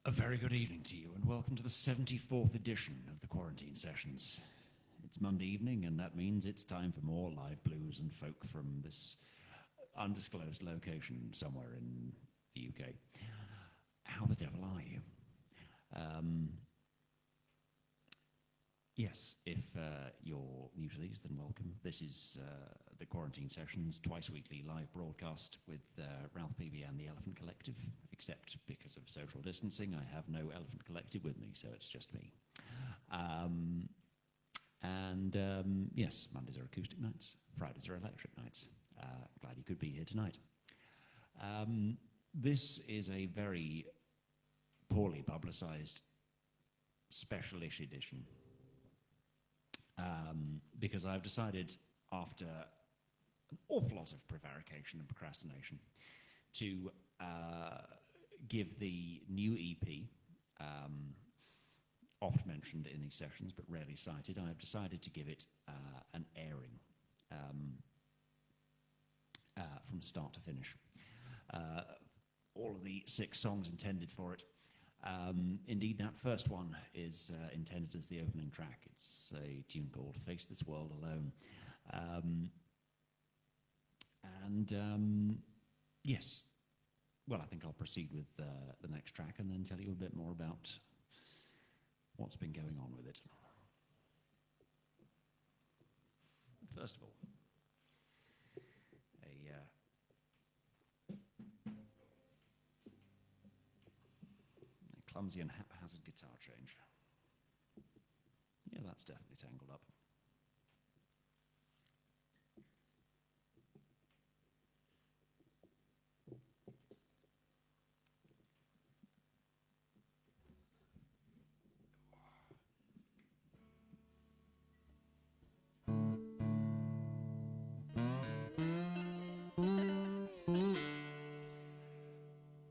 A very good evening to you, and welcome to the 74th edition of the Quarantine Sessions. It's Monday evening, and that means it's time for more live blues and folk from this undisclosed location somewhere in the UK. How the devil are you? Yes, if you're new to these, then welcome. This is the Quarantine Sessions, twice weekly live broadcast with Ralph Beeby and the Elephant Collective, except because of social distancing, I have no Elephant Collective with me, so it's just me. Yes, Mondays are acoustic nights, Fridays are electric nights. Glad you could be here tonight. This is a very poorly publicised special-ish edition. Because I've decided, after an awful lot of prevarication and procrastination, to give the new EP, oft mentioned in these sessions but rarely cited, I've decided to give it an airing from start to finish. All of the 6 songs intended for it. Indeed, that first one is intended as the opening track. It's a tune called Face This World Alone. Yes, well, I think I'll proceed with the next track and then tell you a bit more about what's been going on with it. First of all, clumsy and haphazard guitar change. Yeah, that's definitely tangled up.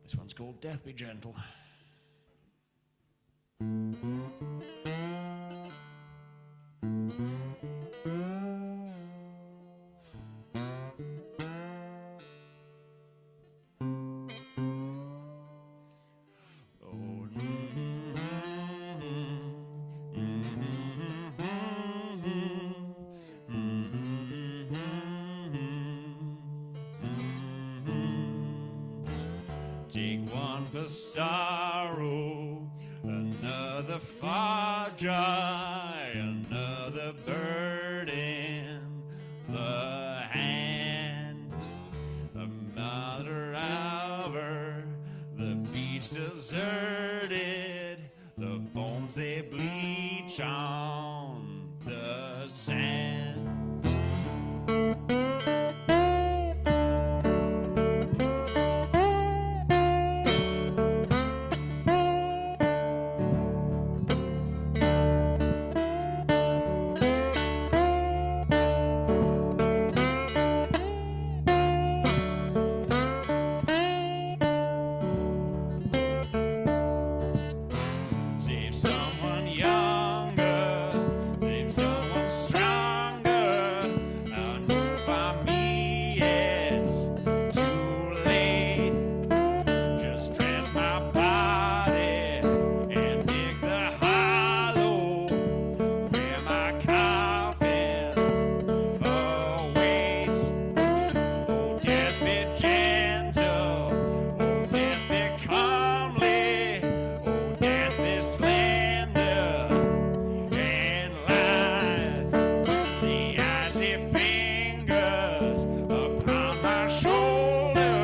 This one's called Death Be Gentle. Take one for sorrow, another for joy, another bird in the hand. The mother hour, the beach deserted, the bones they bleach on the sand. Save someone younger, save someone stronger. I know for me it's too late. Just dress my body and dig the hollow where my coffin awaits. Oh, death be gentle, oh, death be comely, oh, death be slender and lithe. The icy fingers upon my shoulder,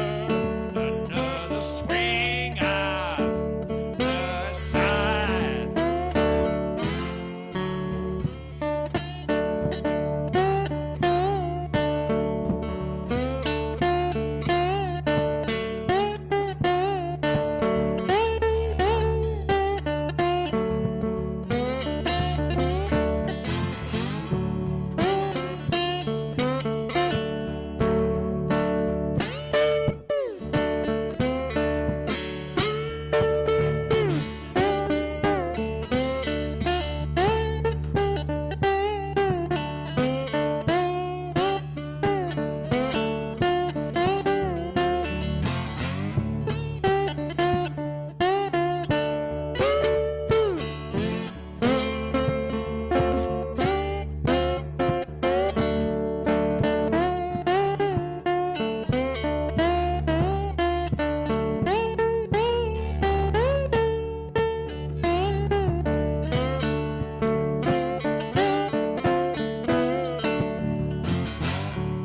another swing of the scythe.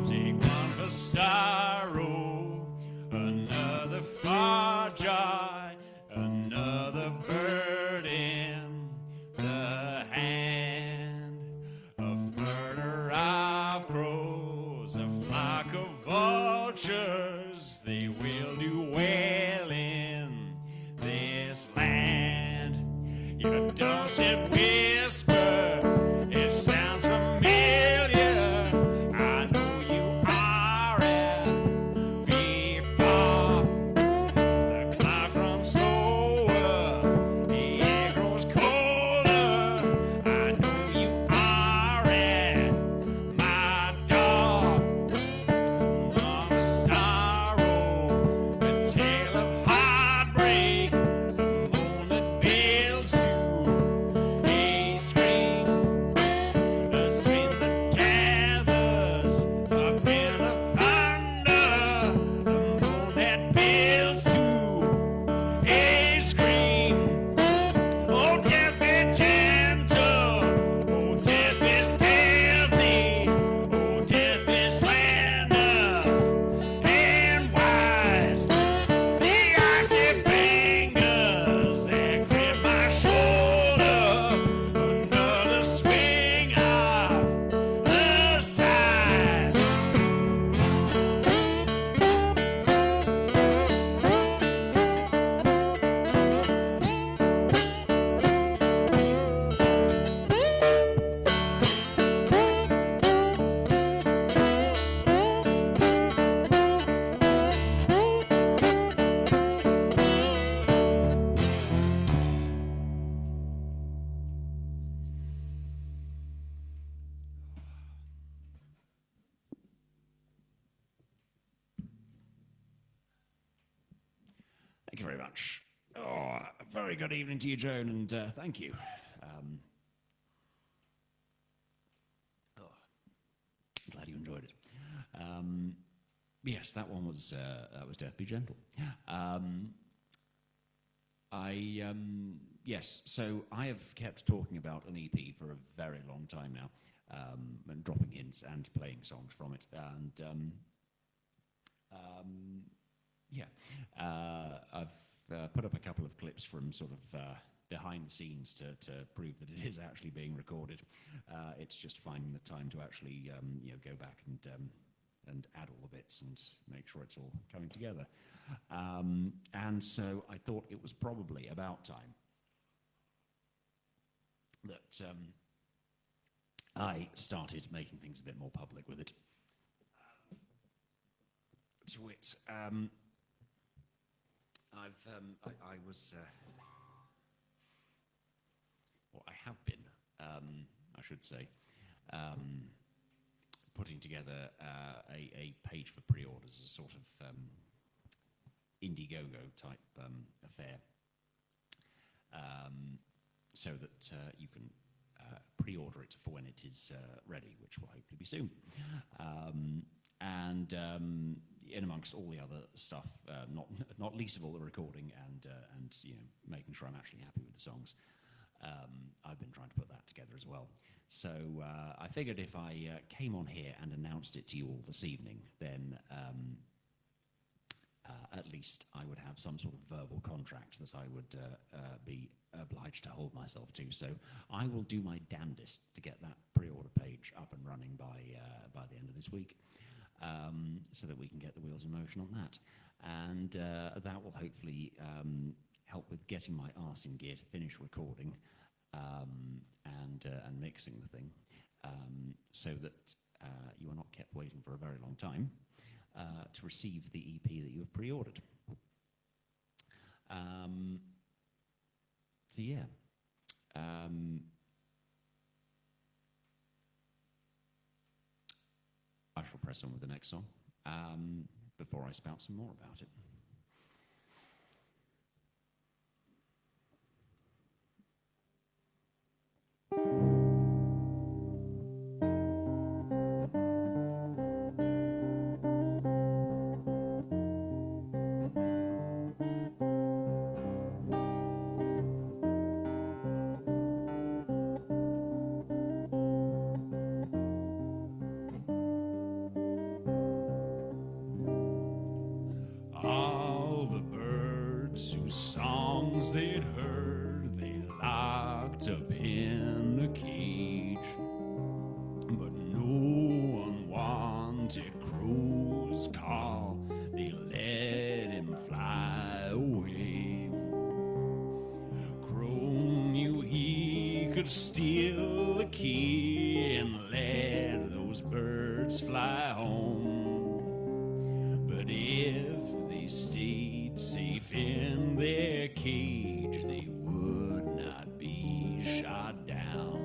Take one for sorrow, another for joy, another bird in the hand. A murder of crows, a flock of vultures, they will do well in this land. Your dulcet whisper, it sounds familiar. I know you are it before. The clock runs slower, the air grows colder. I know you are at my door. Among the sorrow, a tale of heartbreak, a moan that builds to a scream. A stream that gathers up in a thunder, a moan that builds to a scream. Oh, death be gentle, oh, death be stealthy, oh, death be slender and wise. The icy fingers that grip my shoulder, another swing of the scythe. Thank you very much. Oh, a very good evening to you, Joan, and thank you. Oh, I'm glad you enjoyed it. Yes, that one was Death Be Gentle. Yes, so I have kept talking about an EP for a very long time now, and dropping hints and playing songs from it, and I've put up a couple of clips from sort of behind the scenes to prove that it is actually being recorded. It's just finding the time to actually go back and add all the bits and make sure it's all coming together. And so I thought it was probably about time that I started making things a bit more public with it. To wit, I have been, I should say, putting together a page for pre-orders, a sort of Indiegogo type affair, so that you can pre-order it for when it is ready, which will hopefully be soon. And in amongst all the other stuff, not least of all the recording and making sure I'm actually happy with the songs, I've been trying to put that together as well. So I figured if I came on here and announced it to you all this evening, then at least I would have some sort of verbal contract that I would be obliged to hold myself to. So I will do my damnedest to get that pre-order page up and running by the end of this week, so that we can get the wheels in motion on that. And that will hopefully help with getting my arse in gear to finish recording and mixing the thing, so that you are not kept waiting for a very long time to receive the EP that you have pre-ordered. So yeah, I shall press on with the next song before I spout some more about it. All the birds whose songs they'd heard, they locked up in a cage, but no unwanted crow's call, they let him fly away. Crow knew he could steal the key and let those birds fly home, but if they stayed safe in their cage, they would not be shot down.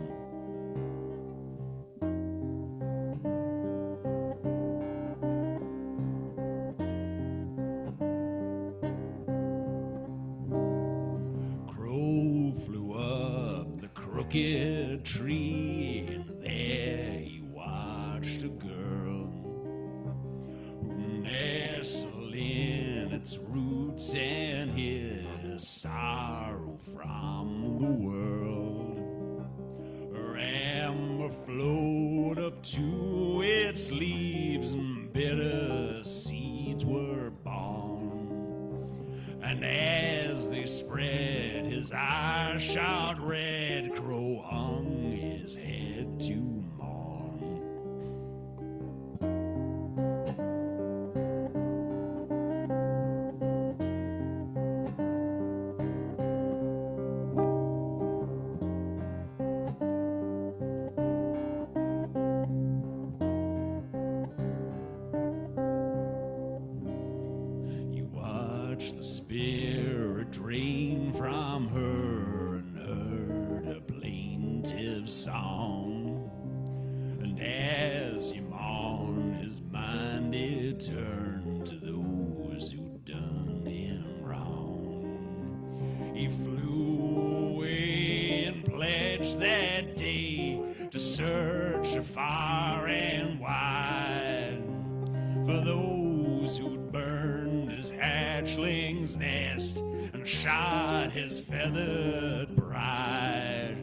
Crow flew up the crooked tree, and there he watched a girl who nestled in its roots and hid a sorrow from the world. Her amber flowed up to its leaves, and bitter seeds were born. And as they spread, his eyes shot red. Crow hung his head to mourn. You watched the spirit drain from her and heard a plaintive song. And as he mourned, his mind it turned to those who'd done him wrong. He flew away and pledged that day to search far and wide for those hatchling's nest and shot his feathered bride.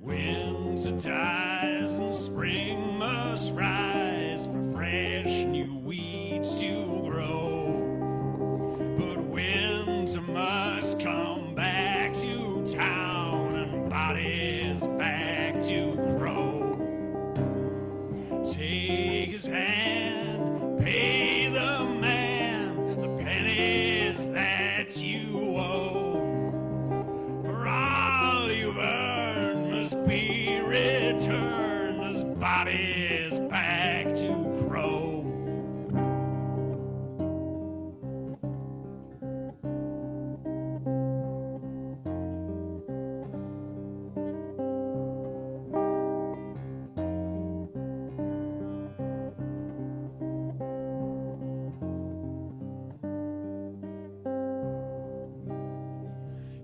Winter dies and spring must rise for fresh new weeds to grow. But winter must come back to town and bodies back to grow. Take his hand, pay the man the pennies that you owe. For all you've earned must be returned as bodies back to grow.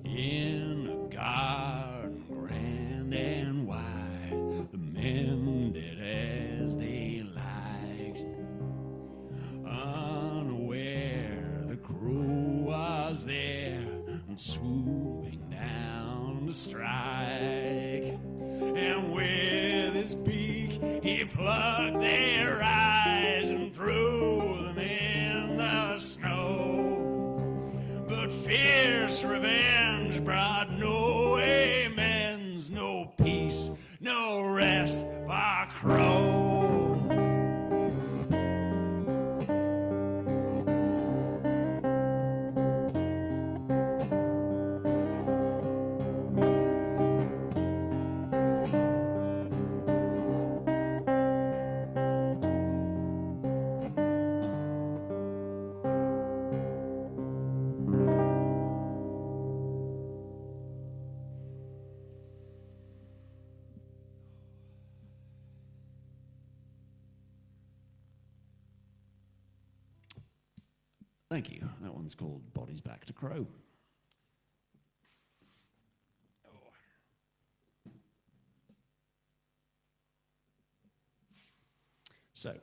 In a garden grand and wide, the men did as they liked. Unaware the crow was there and swooping down to strike. And with his beak he plucked their eyes and threw them in the snow. But fierce revenge brought no amends, no peace, no rest for crow. Thank you. That one's called Bodies Back to Crow. So,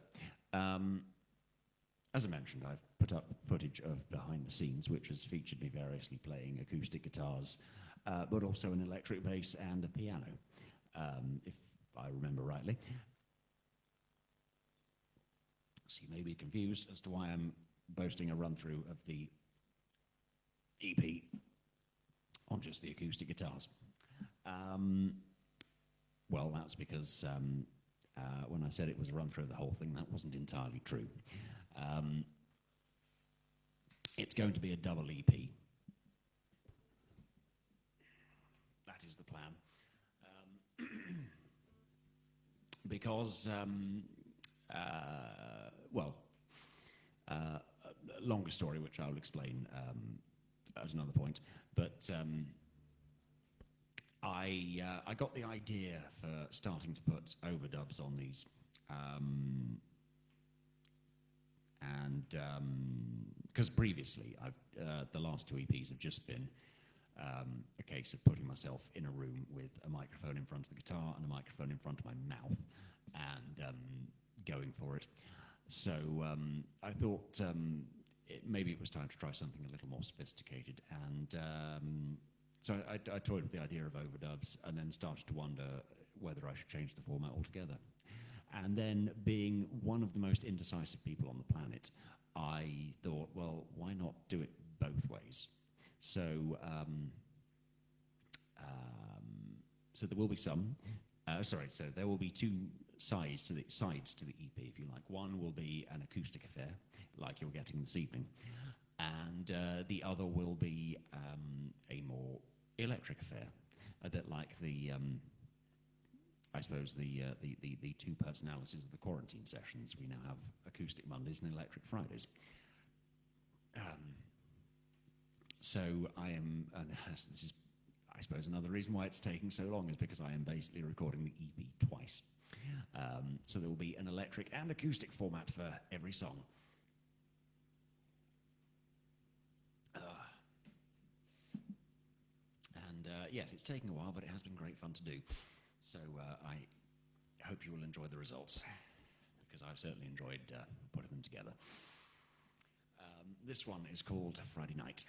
as I mentioned, I've put up footage of behind the scenes, which has featured me variously playing acoustic guitars, but also an electric bass and a piano, if I remember rightly. So you may be confused as to why I'm boasting a run-through of the EP on just the acoustic guitars. Well, that's because when I said it was a run-through of the whole thing, that wasn't entirely true. It's going to be a double EP. That is the plan. Because, well, longer story, which I'll explain at another point. But I got the idea for starting to put overdubs on these, and because previously the last two EPs have just been a case of putting myself in a room with a microphone in front of the guitar and a microphone in front of my mouth and going for it. So I thought maybe it was time to try something a little more sophisticated, and so I toyed with the idea of overdubs and then started to wonder whether I should change the format altogether. And then, being one of the most indecisive people on the planet, I thought, well, why not do it both ways? So so there will be some, so there will be two sides to the EP, if you like. One will be an acoustic affair, like you're getting this evening, and the other will be a more electric affair, a bit like the I suppose, the two personalities of the quarantine sessions. We now have acoustic Mondays and electric Fridays. So I am, and this is, I suppose, another reason why it's taking so long is because I am basically recording the EP twice. So there will be an electric and acoustic format for every song. Yes, it's taking a while, but it has been great fun to do. So I hope you will enjoy the results, because I've certainly enjoyed putting them together. This one is called Friday Night.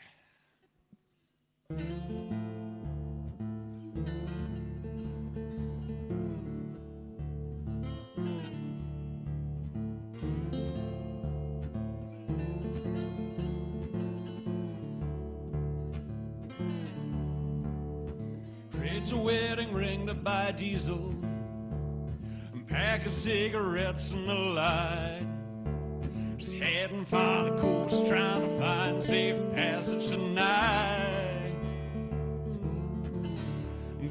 Trades a wedding ring to buy diesel and pack of cigarettes and a light. She's heading for the coast, trying to find safe passage tonight.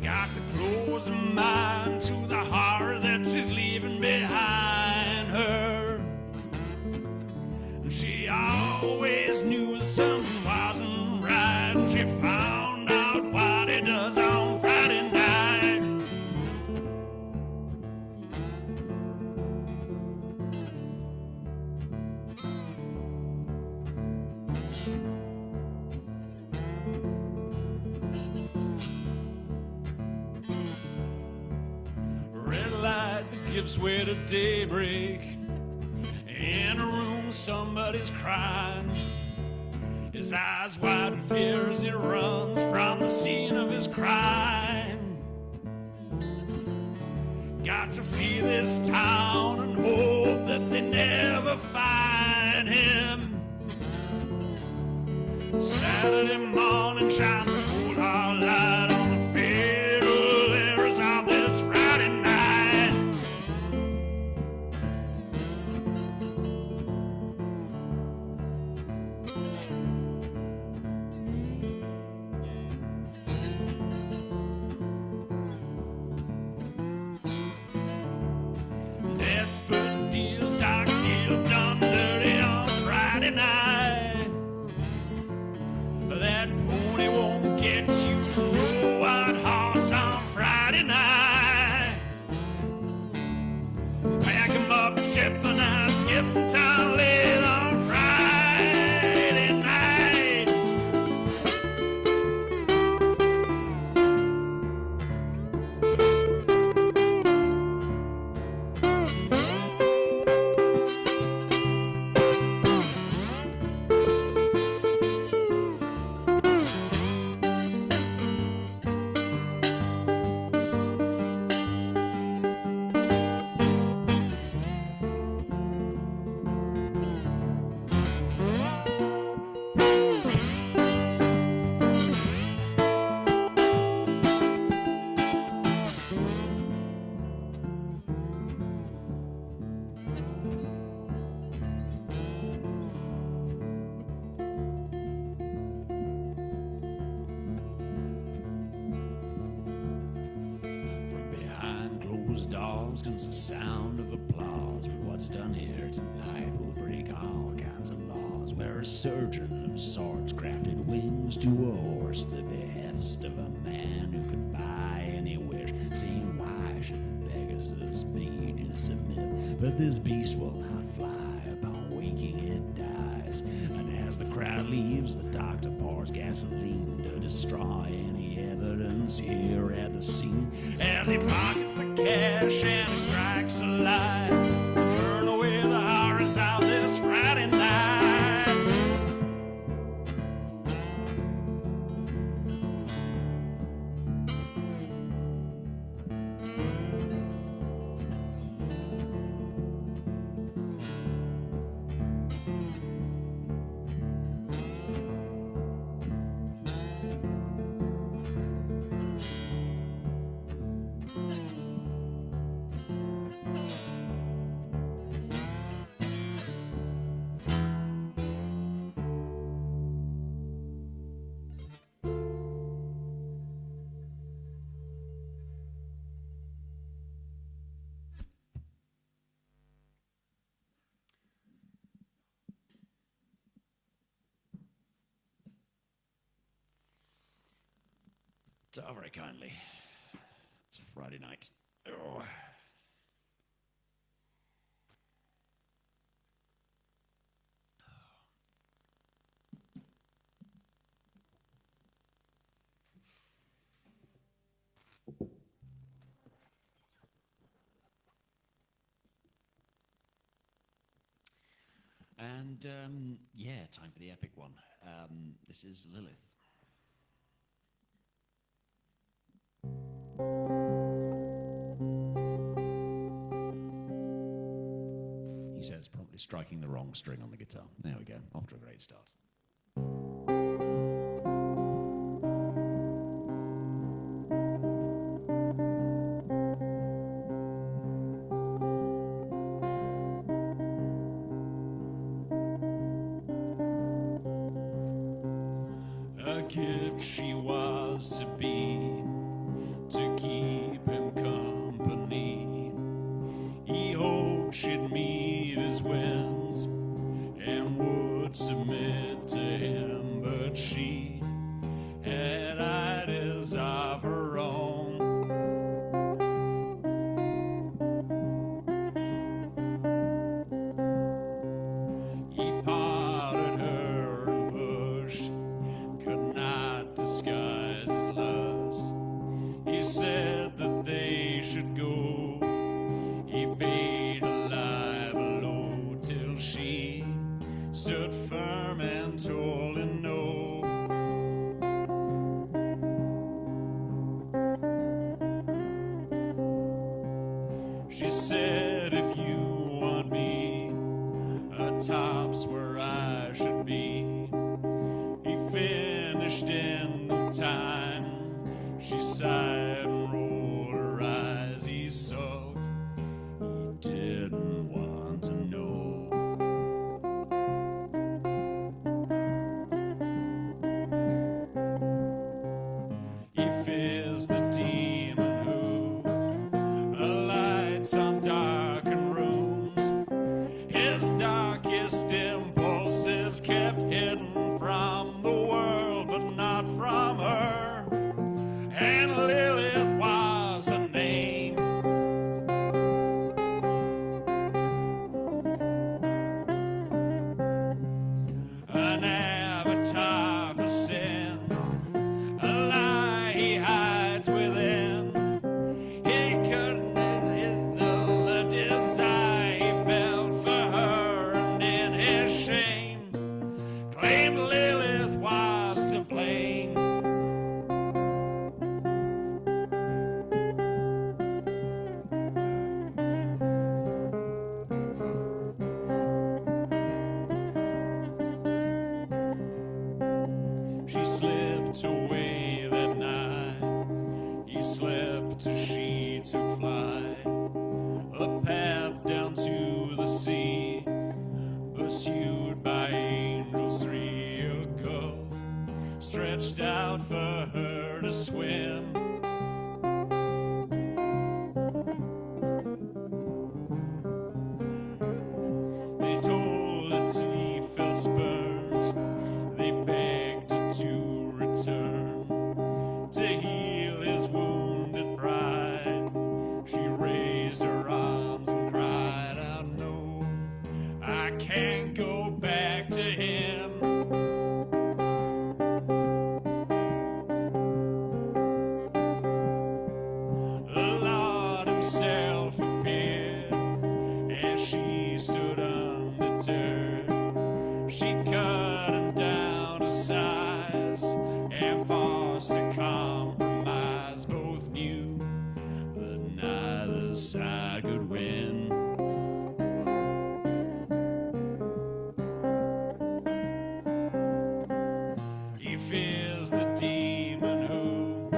Got the clothes in mind to the horror that she's leaving behind her. And she always knew that something wasn't right, and she found out what it does on Friday night. Red light that gives way to daybreak. In a room somebody's crying, his eyes wide with fear as he runs from the scene of his crime. Got to flee this town and hope that they never find him. Saturday morning shines a cold hard light on the fatal errors of this Friday night. Deadfoot deals, dark deal, done dirty on Friday night. That pony won't get you no white horse on Friday night. Pack 'em up, ship and I skip town late on Friday night. From behind closed doors comes the sound of applause. But what's done here tonight will break all kinds of laws. Where a surgeon of sorts crafted wings to a horse, the behest of a man who could buy any wish, saying, why should the Pegasus be just a myth? But this beast will not fly, upon waking it dies. And as the crowd leaves, the doctor pours gasoline to destroy any evidence here at the scene. As he pockets the cash and he strikes a light to burn away the horrors of this Friday night. Oh, very kindly. It's Friday night. Oh. And, yeah, time for the epic one. This is Lilith. He says, promptly striking the wrong string on the guitar. There we go, off to a great start. A gift she was to be, to keep him company. He hoped she'd meet his whims and would submit to him, but she had ideas of her own. He parted her and pushed, could not disguise his lust. He said that they should go. He bade her lie below till she stood firm and told him no. She said, if you want me, atop's where I should be. He finished in no time. She sighed and rolled her eyes. He sulked. He didn't want to know. He fears the demon who alights on darkened rooms. His darkest impulses kept hidden from the world, but not from her. And Lilith was her name. An avatar for sin, a lie he hides within. He couldn't handle the desire he felt for her, and in his shame claimed Lilith was to blame. She slipped away that night. He slept as she took flight. A path down to the sea, pursued by angels three. A gulf stretched out for her to swim. They told her he felt spurned. They begged her to return to heal his wounded pride. She raised her arms and cried out, no, I can't go back to him. The Lord himself appeared as she stood undeterred. She cut him down to size and forced a compromise. Both knew that neither side could win. He fears the demon who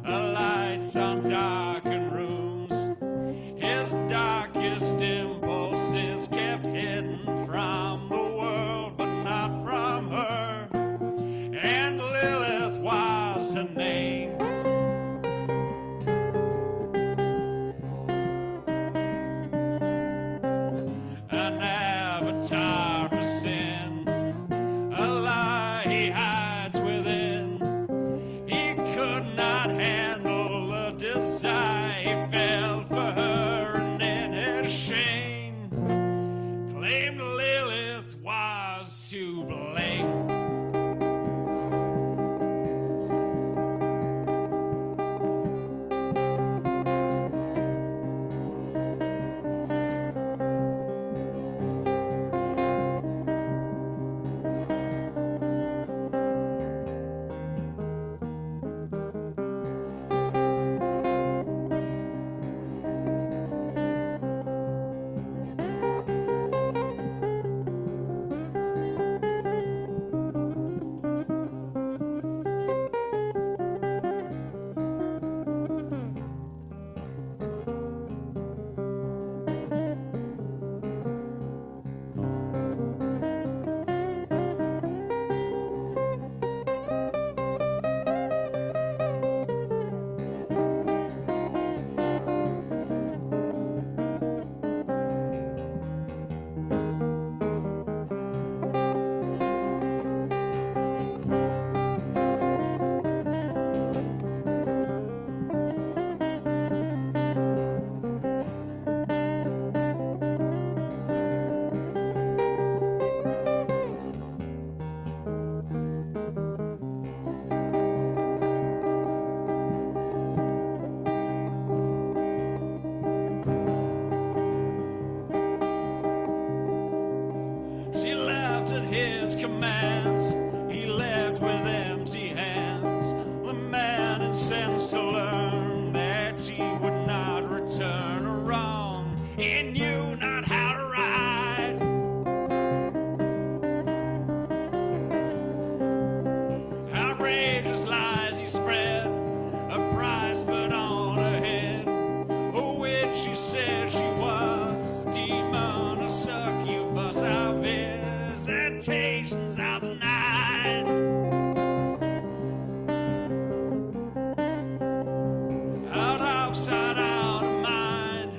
alights on darkened rooms. His darkest impulses kept hidden from the world, but not from her. And Lilith was her name. An avatar for sin, a lie he hides within. He could not wrong. He knew not how to ride. Outrageous lies he spread, a price put on her head. A witch she said she was, demon, a succubus, our visitations of the night. Out of sight, out of mind,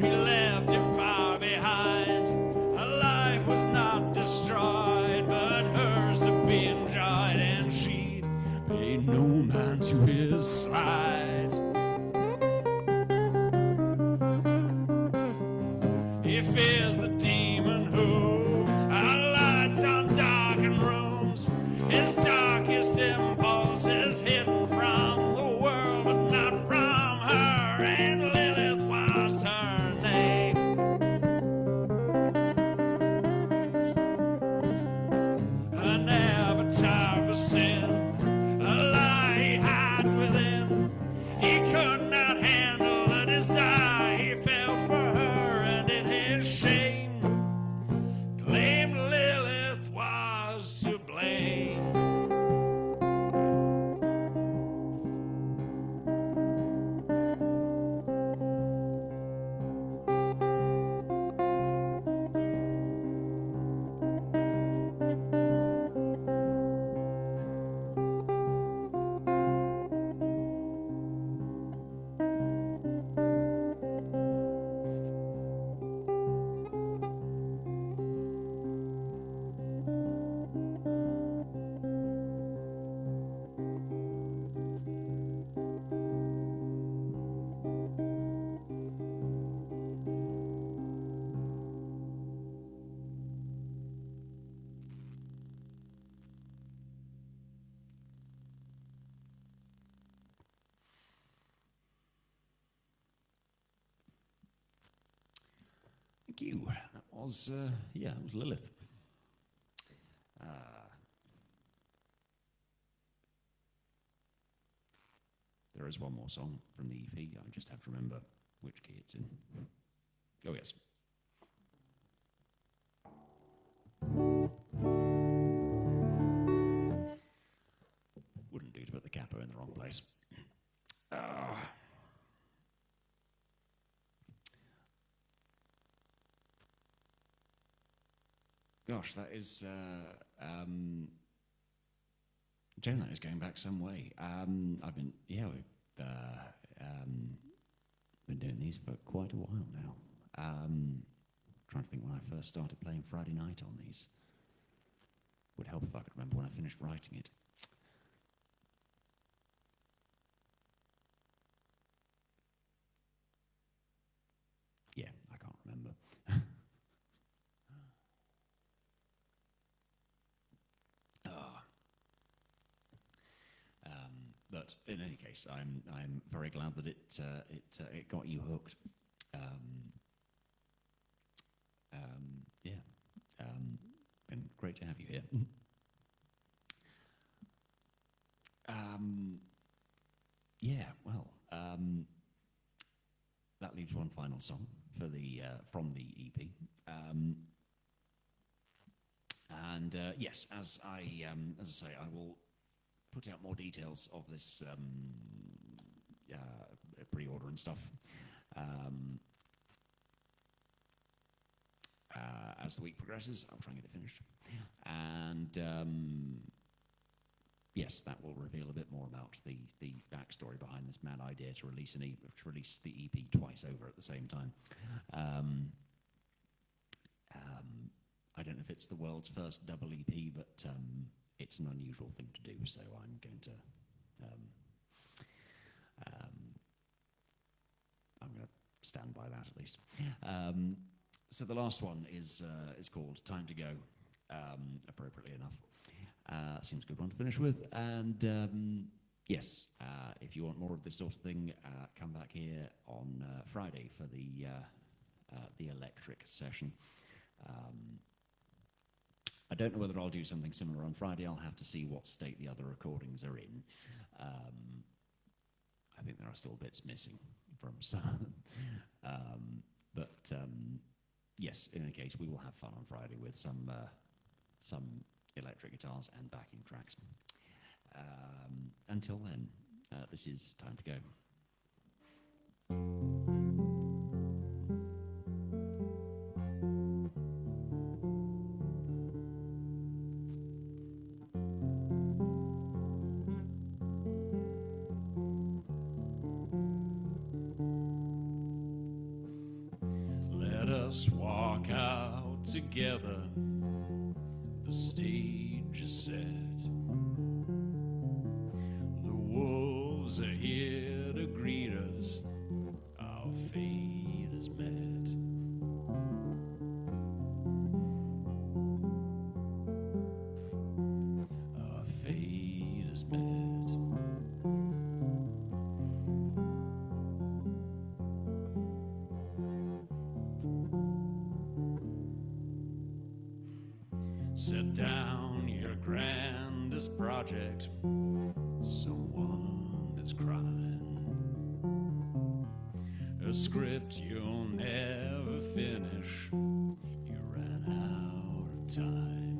he left him far behind. Her life was not destroyed, but hers to be enjoyed, and she paid no man to his side. He fears the demon who lights on darkened rooms. His darkest impulse is hidden from the world, but not from her, and Lilith was her name. An avatar for sin, a lie he hides within. He could not handle the desire, he fell for her, and in his shame claimed Lilith was to blame. Thank you. That was, that was Lilith. There is one more song from the EP. I just have to remember which key it's in. Oh, yes. Wouldn't do to put the capo in the wrong place. Gosh, that is Jane, that is going back some way. I've been, we've been doing these for quite a while now. Trying to think when I first started playing Friday night on these. Would help if I could remember when I finished writing it. Yeah, I can't remember. But in any case, I'm very glad that it got you hooked. Been great to have you here. That leaves one final song for the from the EP. Yes, as I say, I will put out more details of this pre-order and stuff as the week progresses. I'll try and get it finished, and yes, that will reveal a bit more about the backstory behind this mad idea to release the EP twice over at the same time. I don't know if it's the world's first double EP, but it's an unusual thing to do, so I'm going to stand by that at least. So the last one is called "Time to Go," appropriately enough. Seems a good one to finish with. And yes, if you want more of this sort of thing, come back here on Friday for the electric session. I don't know whether I'll do something similar on Friday. I'll have to see what state the other recordings are in. I think there are still bits missing from some of them. Yes, in any case, we will have fun on Friday with some electric guitars and backing tracks. Until then, this is Time to Go. Let us walk out together. The stage is set. The wolves are here to greet us. Our fate is met. Our fate is met. Set down your grandest project. Someone is crying. A script you'll never finish. You ran out of time.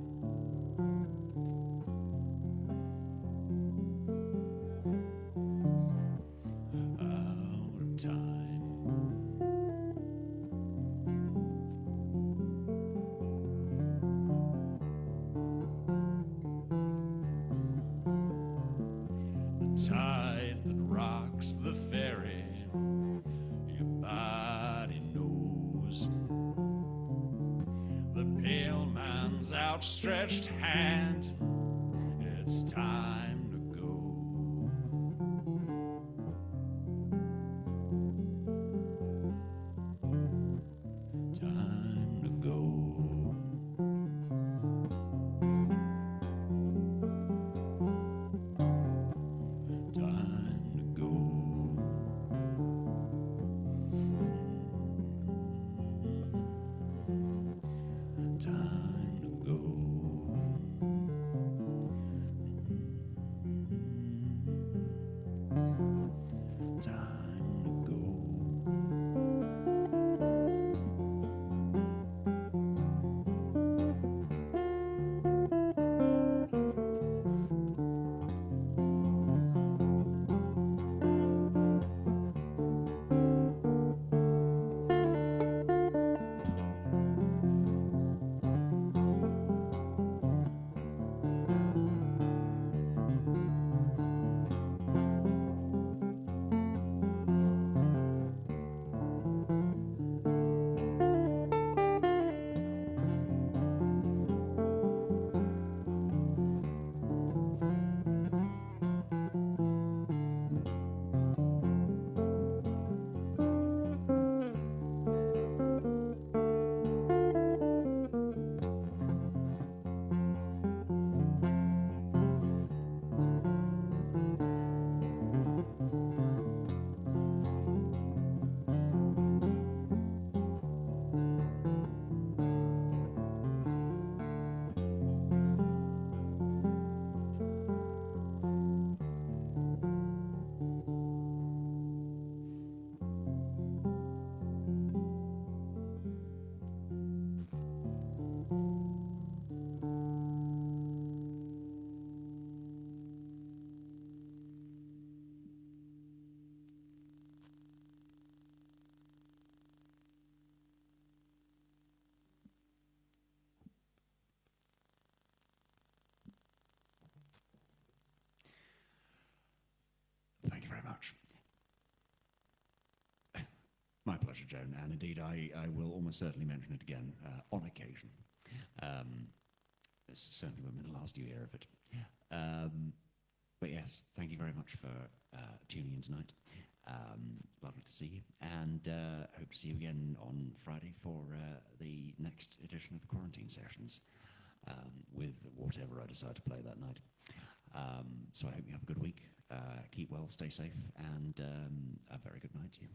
Out of time. Tide that rocks the ferry, your body knows. The pale man's outstretched hand, it's time to go. Time to go. Thank you very much. My pleasure, Joan, and indeed I will almost certainly mention it again on occasion. This certainly won't be the last you hear of it. But yes, thank you very much for tuning in tonight. Lovely to see you, and hope to see you again on Friday for the next edition of the Quarantine Sessions, with whatever I decide to play that night. So I hope you have a good week. Keep well, stay safe, and a very good night to you.